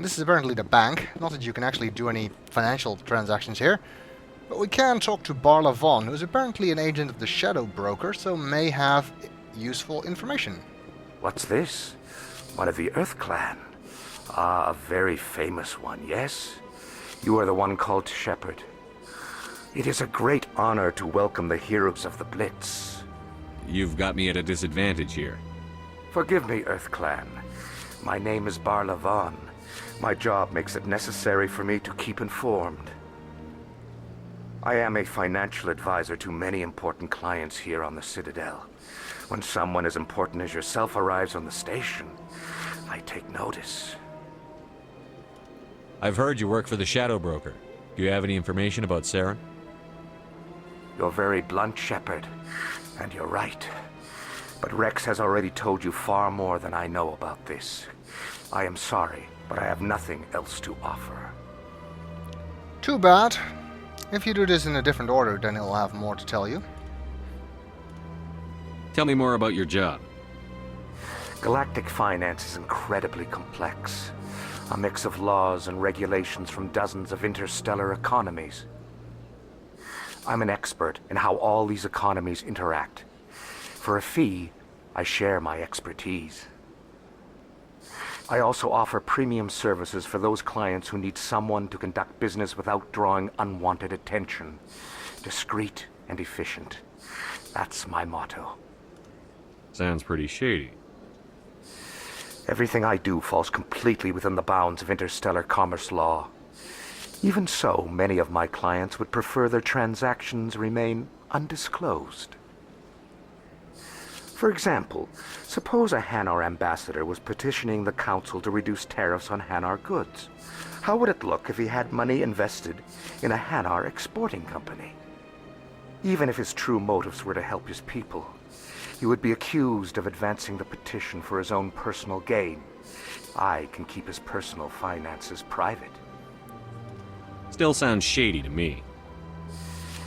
This is apparently the bank. Not that you can actually do any financial transactions here. But we can talk to Barla who is apparently an agent of the Shadow Broker, so may have useful information. What's this? One of the Earth Clan. Ah, a very famous one, yes? You are the one called Shepherd. It is a great honor to welcome the heroes of the Blitz. You've got me at a disadvantage here. Forgive me, Earth Clan. My name is Barla. My job makes it necessary for me to keep informed. I am a financial advisor to many important clients here on the Citadel. When someone as important as yourself arrives on the station, I take notice. I've heard you work for the Shadow Broker. Do you have any information about Saren? You're very blunt, Shepherd, and you're right. But Wrex has already told you far more than I know about this. I am sorry, but I have nothing else to offer. Too bad. If you do this in a different order, then he'll have more to tell you. Tell me more about your job. Galactic finance is incredibly complex. A mix of laws and regulations from dozens of interstellar economies. I'm an expert in how all these economies interact. For a fee, I share my expertise. I also offer premium services for those clients who need someone to conduct business without drawing unwanted attention. Discreet and efficient. That's my motto. Sounds pretty shady. Everything I do falls completely within the bounds of interstellar commerce law. Even so, many of my clients would prefer their transactions remain undisclosed. For example, suppose a Hanar ambassador was petitioning the council to reduce tariffs on Hanar goods. How would it look if he had money invested in a Hanar exporting company? Even if his true motives were to help his people, he would be accused of advancing the petition for his own personal gain. I can keep his personal finances private. Still sounds shady to me.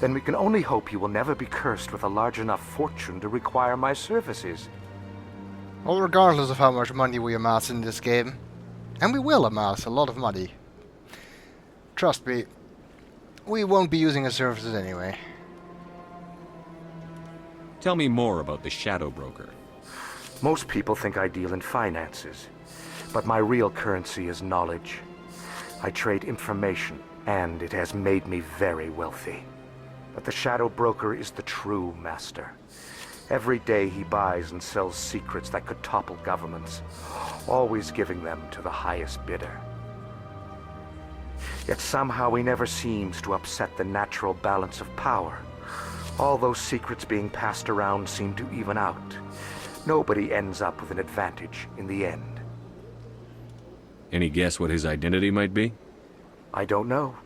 Then we can only hope you will never be cursed with a large enough fortune to require my services. Well, regardless of how much money we amass in this game, and we will amass a lot of money, trust me, we won't be using his services anyway. Tell me more about the Shadow Broker. Most people think I deal in finances, but my real currency is knowledge. I trade information, and it has made me very wealthy. But the Shadow Broker is the true master. Every day he buys and sells secrets that could topple governments, always giving them to the highest bidder. Yet somehow he never seems to upset the natural balance of power. All those secrets being passed around seem to even out. Nobody ends up with an advantage in the end. Any guess what his identity might be? I don't know.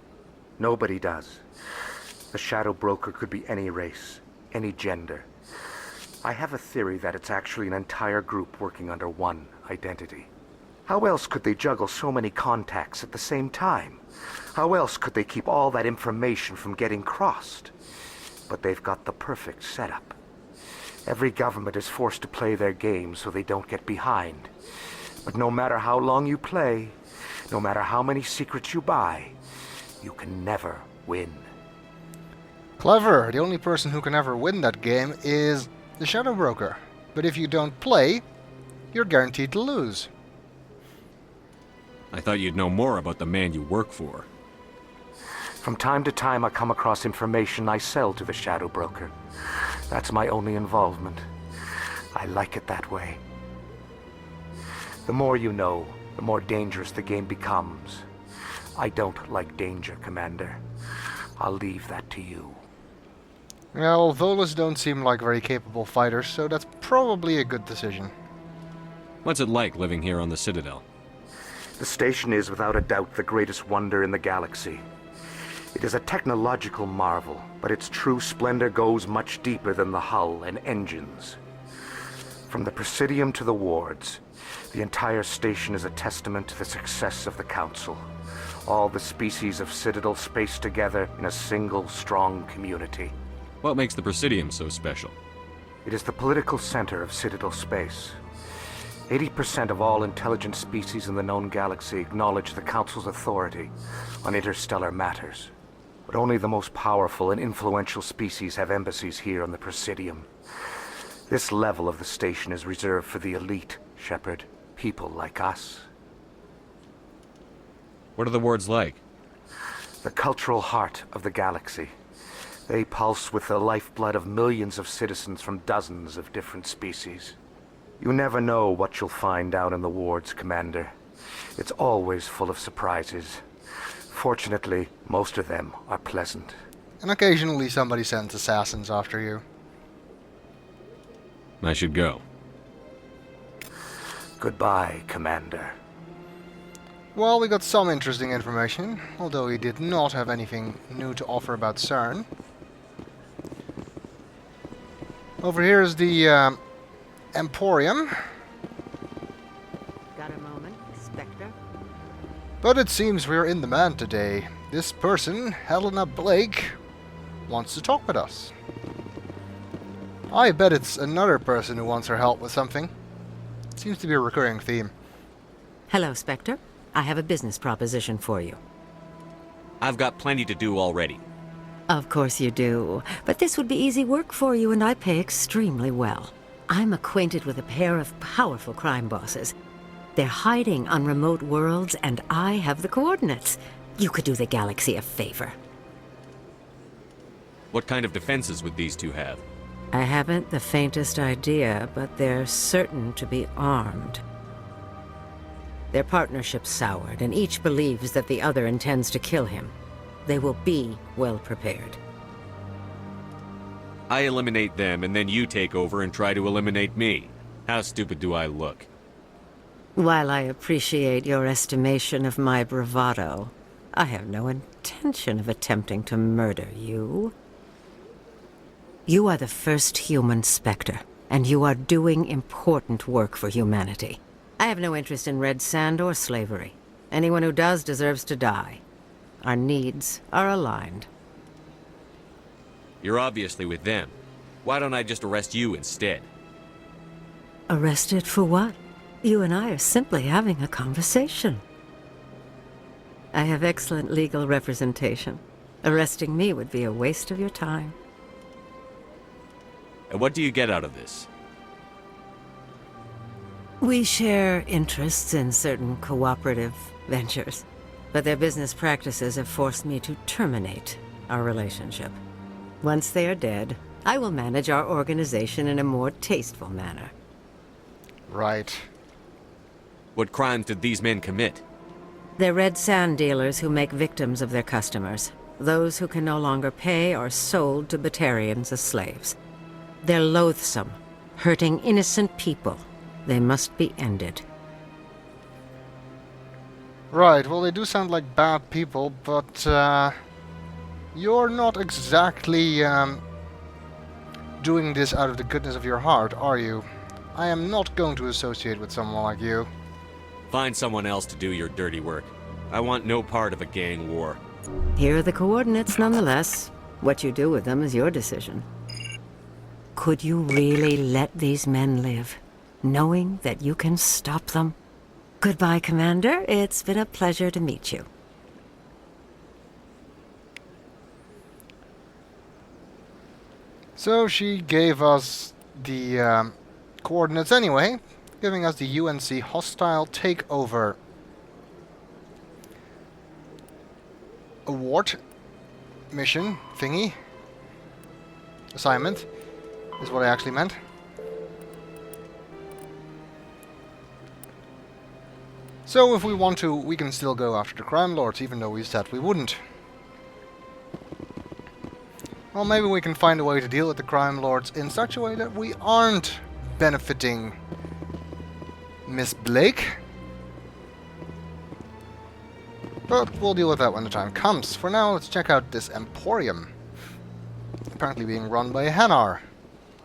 Nobody does. The Shadow Broker could be any race, any gender. I have a theory that it's actually an entire group working under one identity. How else could they juggle so many contacts at the same time? How else could they keep all that information from getting crossed? But they've got the perfect setup. Every government is forced to play their game so they don't get behind. But no matter how long you play, no matter how many secrets you buy, you can never win. Clever. The only person who can ever win that game is the Shadow Broker. But if you don't play, you're guaranteed to lose. I thought you'd know more about the man you work for. From time to time I come across information I sell to the Shadow Broker. That's my only involvement. I like it that way. The more you know, the more dangerous the game becomes. I don't like danger, Commander. I'll leave that to you. Well, Volus don't seem like very capable fighters, so that's probably a good decision. What's it like living here on the Citadel? The station is without a doubt the greatest wonder in the galaxy. It is a technological marvel, but its true splendor goes much deeper than the hull and engines. From the Presidium to the wards, the entire station is a testament to the success of the Council. All the species of Citadel spaced together in a single, strong community. What makes the Presidium so special? It is the political center of Citadel space. 80% of all intelligent species in the known galaxy acknowledge the Council's authority on interstellar matters. But only the most powerful and influential species have embassies here on the Presidium. This level of the station is reserved for the elite, Shepard. People like us. What are the wards like? The cultural heart of the galaxy. They pulse with the lifeblood of millions of citizens from dozens of different species. You never know what you'll find down in the wards, Commander. It's always full of surprises. Fortunately, most of them are pleasant. And occasionally somebody sends assassins after you. I should go. Goodbye, Commander. Well, we got some interesting information, although he did not have anything new to offer about CERN. Over here is the emporium. Got a moment, Spectre? But it seems we're in demand today. This person, Helena Blake, wants to talk with us. I bet it's another person who wants her help with something. Seems to be a recurring theme. Hello, Spectre. I have a business proposition for you. I've got plenty to do already. Of course you do. But this would be easy work for you, and I pay extremely well. I'm acquainted with a pair of powerful crime bosses. They're hiding on remote worlds, and I have the coordinates. You could do the galaxy a favor. What kind of defenses would these two have? I haven't the faintest idea, but they're certain to be armed. Their partnership's soured, and each believes that the other intends to kill him. They will be well prepared. I eliminate them, and then you take over and try to eliminate me. How stupid do I look? While I appreciate your estimation of my bravado, I have no intention of attempting to murder you. You are the first human Spectre, and you are doing important work for humanity. I have no interest in red sand or slavery. Anyone who does deserves to die. Our needs are aligned. You're obviously with them. Why don't I just arrest you instead? Arrested for what? You and I are simply having a conversation. I have excellent legal representation. Arresting me would be a waste of your time. And what do you get out of this? We share interests in certain cooperative ventures, but their business practices have forced me to terminate our relationship. Once they are dead, I will manage our organization in a more tasteful manner. Right. What crimes did these men commit? They're red sand dealers who make victims of their customers. Those who can no longer pay are sold to Batarians as slaves. They're loathsome, hurting innocent people. They must be ended. Right, well they do sound like bad people, but you're not exactly doing this out of the goodness of your heart, are you? I am not going to associate with someone like you. Find someone else to do your dirty work. I want no part of a gang war. Here are the coordinates nonetheless. What you do with them is your decision. Could you really let these men live, knowing that you can stop them? Goodbye, Commander. It's been a pleasure to meet you. So she gave us the coordinates anyway, giving us the UNC hostile takeover award mission thingy. Assignment is what I actually meant. So if we want to, we can still go after the crime lords, even though we said we wouldn't. Well, maybe we can find a way to deal with the crime lords in such a way that we aren't benefiting Miss Blake. But we'll deal with that when the time comes. For now, let's check out this emporium. Apparently being run by Hanar.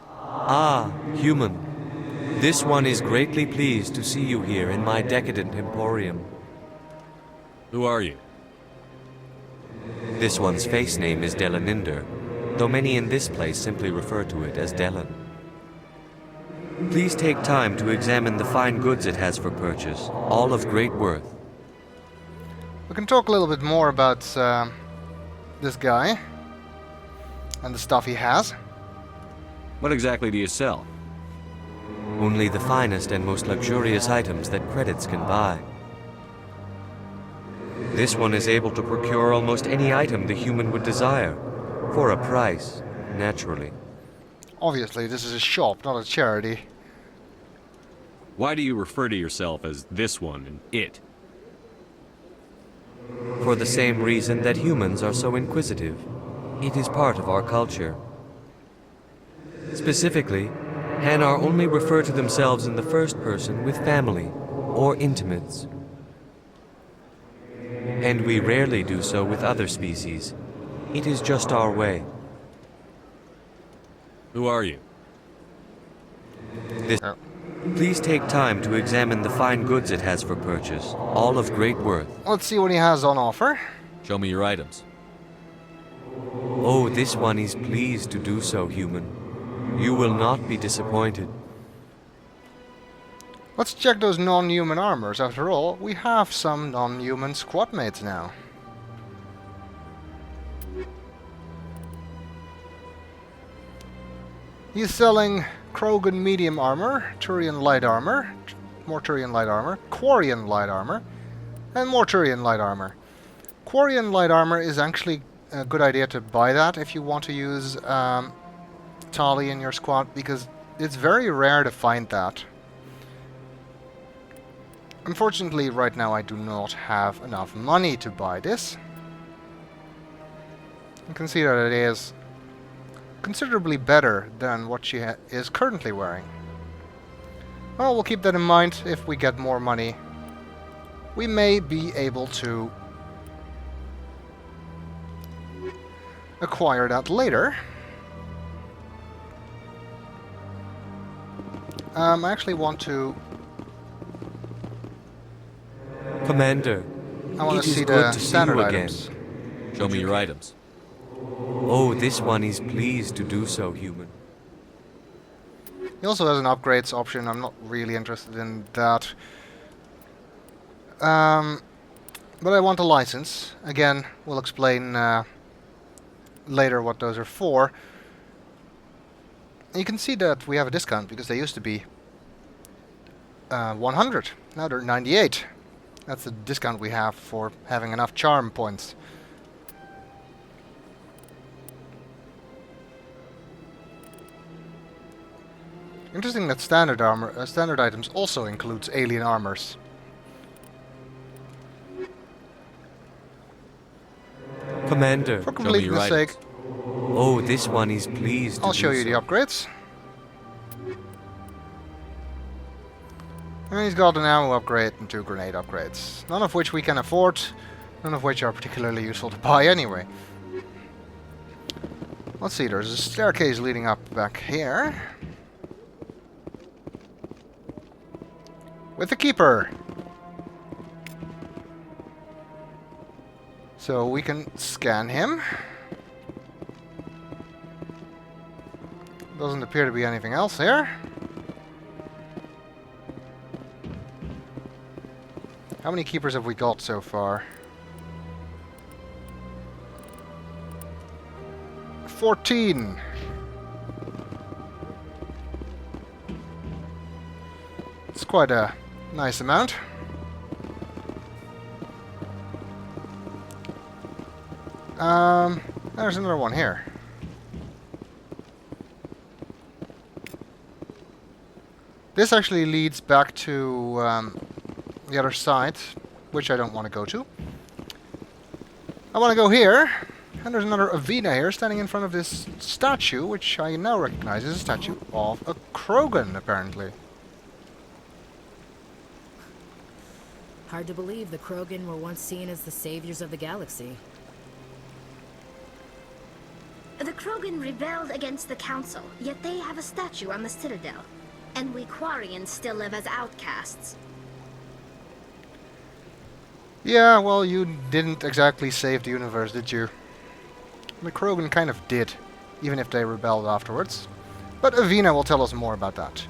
Ah, human. This one is greatly pleased to see you here in my decadent emporium. Who are you? This one's face name is Delaninder, though many in this place simply refer to it as Delan. Please take time to examine the fine goods it has for purchase, all of great worth. We can talk a little bit more about this guy and the stuff he has. What exactly do you sell? Only the finest and most luxurious items that credits can buy. This one is able to procure almost any item the human would desire, for a price, naturally. Obviously, this is a shop, not a charity. Why do you refer to yourself as this one and it? For the same reason that humans are so inquisitive. It is part of our culture. Specifically, Hanar only refer to themselves in the first person with family or intimates. And we rarely do so with other species. It is just our way. Who are you? Please take time to examine the fine goods it has for purchase, all of great worth. Let's see what he has on offer. Show me your items. Oh, this one is pleased to do so, human. You will not be disappointed. Let's check those non-human armors. After all, we have some non-human squad mates now. He's selling Krogan medium armor, Turian light armor, more Turian light armor, Quarian light armor, and more Turian light armor. Quarian light armor is actually a good idea to buy that if you want to use Tali in your squad, because it's very rare to find that. Unfortunately, right now I do not have enough money to buy this. You can see that it is considerably better than what she is currently wearing. Well, we'll keep that in mind. If we get more money, we may be able to acquire that later. I actually want to... Commander, I want it to is see good the to see standard you again. items. Show me your items. Oh, this one is pleased to do so, human. He also has an upgrades option. I'm not really interested in that. But I want a license. Again, we'll explain later what those are for. You can see that we have a discount because they used to be 100. Now they're 98. That's the discount we have for having enough charm points. Interesting that standard armor, standard items also includes alien armors. Commander, For completeness sake, oh, this one is pleased to I'll show do you the so. upgrades. And he's got an ammo upgrade and 2 grenade upgrades. None of which we can afford, none of which are particularly useful to buy anyway. Let's see, there's a staircase leading up back here. With the keeper. So we can scan him. Doesn't appear to be anything else here. How many keepers have we got so far? 14. It's quite a nice amount. There's another one here. This actually leads back to the other side, which I don't want to go to. I want to go here, and there's another Avena here standing in front of this statue, which I now recognize as a statue of a Krogan, apparently. Hard to believe the Krogan were once seen as the saviors of the galaxy. The Krogan rebelled against the Council, yet they have a statue on the Citadel. And we Quarians still live as outcasts. Yeah, well, you didn't exactly save the universe, did you? The Krogan kind of did, even if they rebelled afterwards. But Avena will tell us more about that.